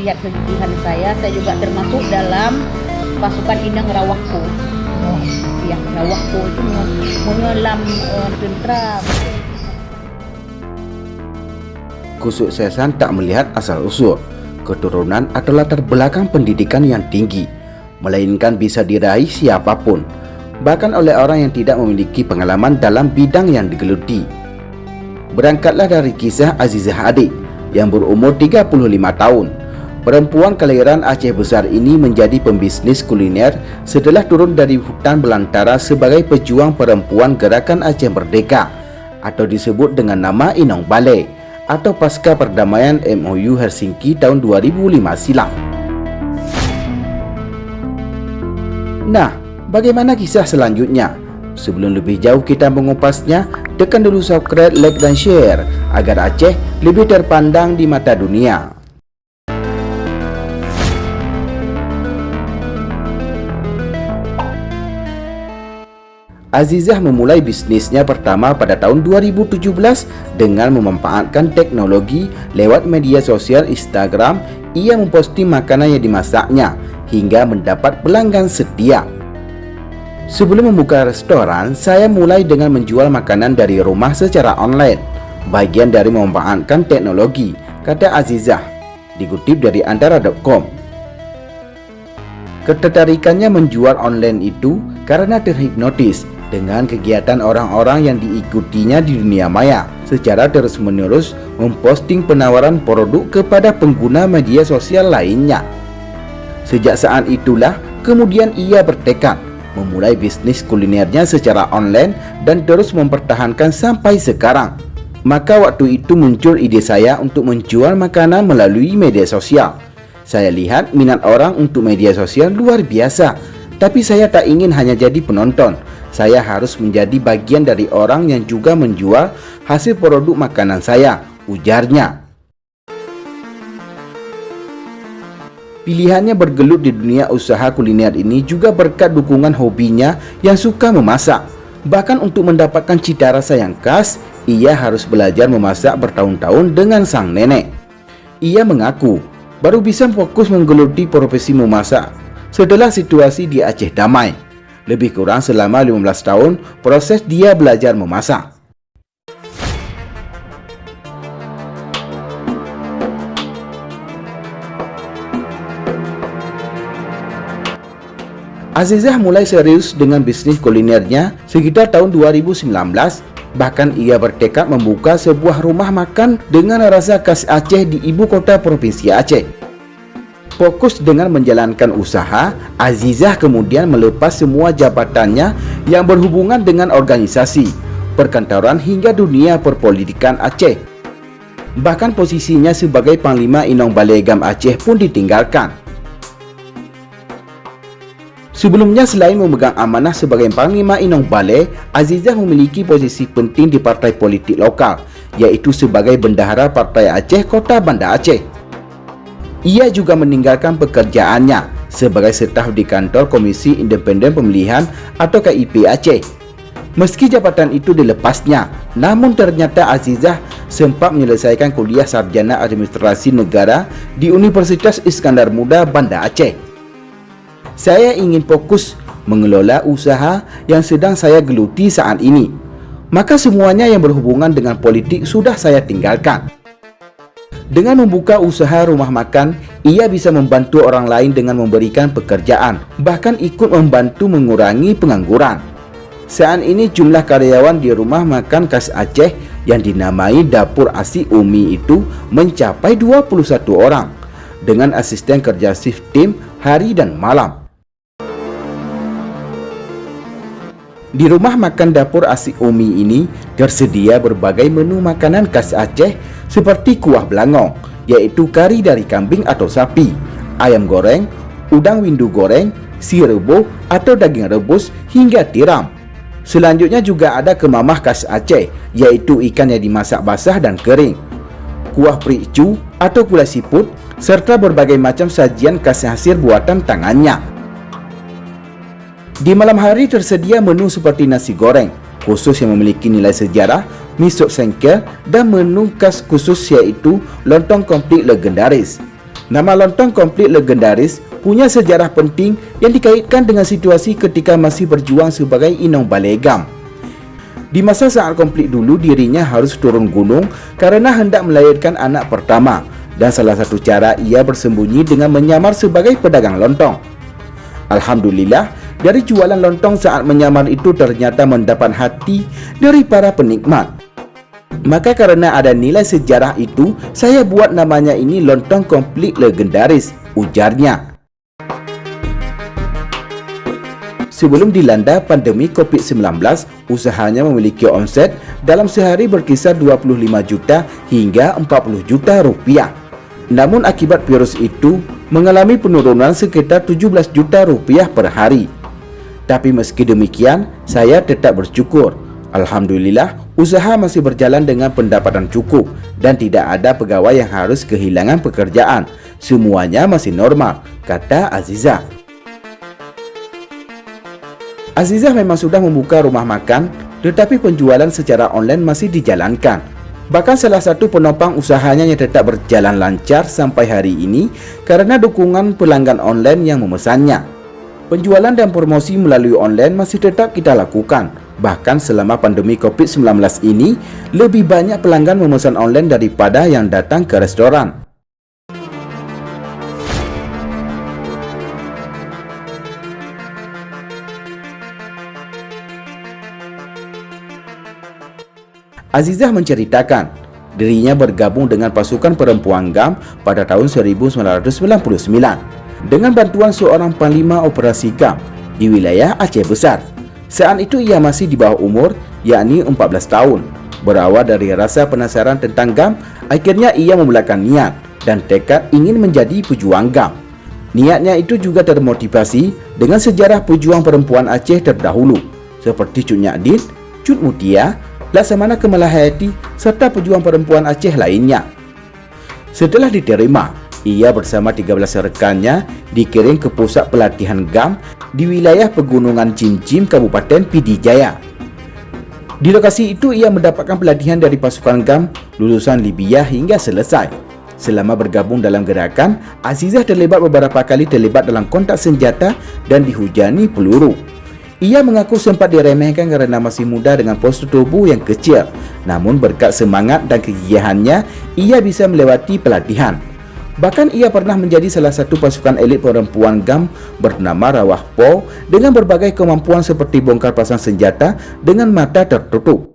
lihat kegigihan saya juga termasuk dalam pasukan Indang Rawakku. Ya, Rawakku itu menyelam tentera. Kesuksesan tak melihat asal-usul, keturunan atau latar belakang pendidikan yang tinggi, melainkan bisa diraih siapapun, bahkan oleh orang yang tidak memiliki pengalaman dalam bidang yang digeluti. Berangkatlah dari kisah Azizah Adik yang berumur 35 tahun. Perempuan kelahiran Aceh Besar ini menjadi pembisnis kuliner setelah turun dari hutan belantara sebagai pejuang perempuan Gerakan Aceh Merdeka atau disebut dengan nama Inong Balai atau pasca perdamaian MOU Helsinki tahun 2005 silam. Nah, bagaimana kisah selanjutnya? Sebelum lebih jauh kita mengupasnya, tekan dulu subscribe, like, dan share agar Aceh lebih terpandang di mata dunia. Azizah memulai bisnisnya pertama pada tahun 2017 dengan memanfaatkan teknologi lewat media sosial Instagram. Ia memposting makanan yang dimasaknya hingga mendapat pelanggan setia. Sebelum membuka restoran, saya mulai dengan menjual makanan dari rumah secara online, bagian dari memanfaatkan teknologi, kata Azizah, dikutip dari antara.com. Ketertarikannya menjual online itu karena terhipnotis dengan kegiatan orang-orang yang diikutinya di dunia maya, secara terus-menerus memposting penawaran produk kepada pengguna media sosial lainnya. Sejak saat itulah kemudian ia bertekad memulai bisnis kulinernya secara online dan terus mempertahankan sampai sekarang. Maka waktu itu muncul ide saya untuk menjual makanan melalui media sosial. Saya lihat minat orang untuk media sosial luar biasa, tapi saya tak ingin hanya jadi penonton. Saya harus menjadi bagian dari orang yang juga menjual hasil produk makanan saya, ujarnya. Pilihannya bergelut di dunia usaha kuliner ini juga berkat dukungan hobinya yang suka memasak. Bahkan untuk mendapatkan cita rasa yang khas, ia harus belajar memasak bertahun-tahun dengan sang nenek. Ia mengaku baru bisa fokus menggeluti profesi memasak setelah situasi di Aceh damai. Lebih kurang selama 15 tahun proses dia belajar memasak. Azizah mulai serius dengan bisnis kulinernya sekitar tahun 2019. Bahkan ia bertekad membuka sebuah rumah makan dengan rasa khas Aceh di ibu kota provinsi Aceh. Fokus dengan menjalankan usaha, Azizah kemudian melepas semua jabatannya yang berhubungan dengan organisasi, perkantoran hingga dunia perpolitikan Aceh. Bahkan posisinya sebagai Panglima Inong Balai Gam Aceh pun ditinggalkan. Sebelumnya selain memegang amanah sebagai Panglima Inong Balai, Azizah memiliki posisi penting di partai politik lokal, yaitu sebagai Bendahara Partai Aceh Kota Banda Aceh. Ia juga meninggalkan pekerjaannya sebagai staf di kantor Komisi Independen Pemilihan atau KIP Aceh. Meski jabatan itu dilepasnya, namun ternyata Azizah sempat menyelesaikan kuliah sarjana administrasi negara di Universitas Iskandar Muda Banda Aceh. Saya ingin fokus mengelola usaha yang sedang saya geluti saat ini, maka semuanya yang berhubungan dengan politik sudah saya tinggalkan. Dengan membuka usaha rumah makan, ia bisa membantu orang lain dengan memberikan pekerjaan, bahkan ikut membantu mengurangi pengangguran. Saat ini jumlah karyawan di rumah makan khas Aceh yang dinamai Dapur Asi Umi itu mencapai 21 orang, dengan asisten kerja shift tim hari dan malam. Di rumah makan Dapur Asi Umi ini tersedia berbagai menu makanan khas Aceh seperti kuah belangong, yaitu kari dari kambing atau sapi, ayam goreng, udang windu goreng, si rebus atau daging rebus hingga tiram. Selanjutnya juga ada kemamah khas Aceh, yaitu ikan yang dimasak basah dan kering, kuah pericu atau gulai siput, serta berbagai macam sajian khas hasil buatan tangannya. Di malam hari tersedia menu seperti nasi goreng khusus yang memiliki nilai sejarah, misok sengkel, dan menu khas khusus yaitu lontong komplit legendaris. Nama lontong komplit legendaris punya sejarah penting yang dikaitkan dengan situasi ketika masih berjuang sebagai inong balai gam. Di masa saat komplit dulu, dirinya harus turun gunung karena hendak melahirkan anak pertama, dan salah satu cara ia bersembunyi dengan menyamar sebagai pedagang lontong. Alhamdulillah, dari jualan lontong saat menyamar itu ternyata mendapat hati dari para penikmat. Maka karena ada nilai sejarah itu, saya buat namanya ini lontong komplit legendaris, ujarnya. Sebelum dilanda pandemi COVID-19, usahanya memiliki omset dalam sehari berkisar 25 juta hingga 40 juta rupiah. Namun akibat virus itu mengalami penurunan sekitar 17 juta rupiah per hari. Tapi meski demikian, saya tetap bersyukur. Alhamdulillah, usaha masih berjalan dengan pendapatan cukup dan tidak ada pegawai yang harus kehilangan pekerjaan. Semuanya masih normal, kata Azizah. Azizah memang sudah membuka rumah makan, tetapi penjualan secara online masih dijalankan. Bahkan salah satu penopang usahanya yang tetap berjalan lancar sampai hari ini karena dukungan pelanggan online yang memesannya. Penjualan dan promosi melalui online masih tetap kita lakukan. Bahkan selama pandemi COVID-19 ini, lebih banyak pelanggan memesan online daripada yang datang ke restoran. Azizah menceritakan, dirinya bergabung dengan pasukan perempuan GAM pada tahun 1999 dengan bantuan seorang panglima operasi GAM di wilayah Aceh Besar. Saat itu ia masih di bawah umur, yakni 14 tahun. Berawal dari rasa penasaran tentang GAM, akhirnya ia memulakan niat dan tekad ingin menjadi pejuang GAM. Niatnya itu juga termotivasi dengan sejarah pejuang perempuan Aceh terdahulu, seperti Cut Nyadin, Cut Mutia, Laksamana Kemalahayati, serta pejuang perempuan Aceh lainnya. Setelah diterima, ia bersama 13 rekannya dikirim ke pusat pelatihan GAM di wilayah Pegunungan Cimcim, Kabupaten Pidijaya. Di lokasi itu ia mendapatkan pelatihan dari pasukan GAM lulusan Libya hingga selesai. Selama bergabung dalam gerakan, Azizah beberapa kali terlibat dalam kontak senjata dan dihujani peluru. Ia mengaku sempat diremehkan karena masih muda dengan postur tubuh yang kecil. Namun berkat semangat dan kegigihannya, ia bisa melewati pelatihan. Bahkan ia pernah menjadi salah satu pasukan elit perempuan GAM bernama Rawah Po dengan berbagai kemampuan seperti bongkar pasang senjata dengan mata tertutup.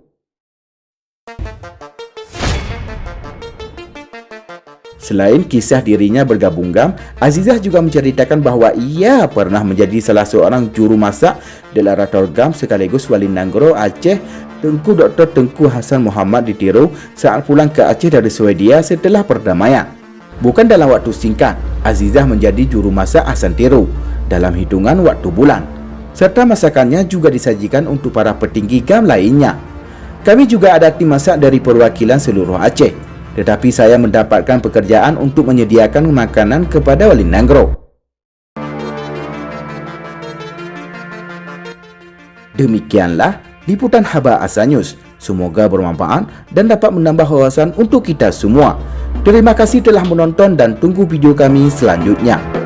Selain kisah dirinya bergabung GAM, Azizah juga menceritakan bahwa ia pernah menjadi salah seorang juru masak Delarator GAM sekaligus Wali Nanggro Aceh, Tengku Dr. Tengku Hasan Muhammad ditiru saat pulang ke Aceh dari Swedia setelah perdamaian. Bukan dalam waktu singkat, Azizah menjadi juru masak Asantiro dalam hitungan waktu bulan. Serta masakannya juga disajikan untuk para petinggi GAM lainnya. Kami juga ada tim masak dari perwakilan seluruh Aceh. Tetapi saya mendapatkan pekerjaan untuk menyediakan makanan kepada Wali Nanggro. Demikianlah liputan Haba Asa News. Semoga bermanfaat dan dapat menambah wawasan untuk kita semua. Terima kasih telah menonton dan tunggu video kami selanjutnya.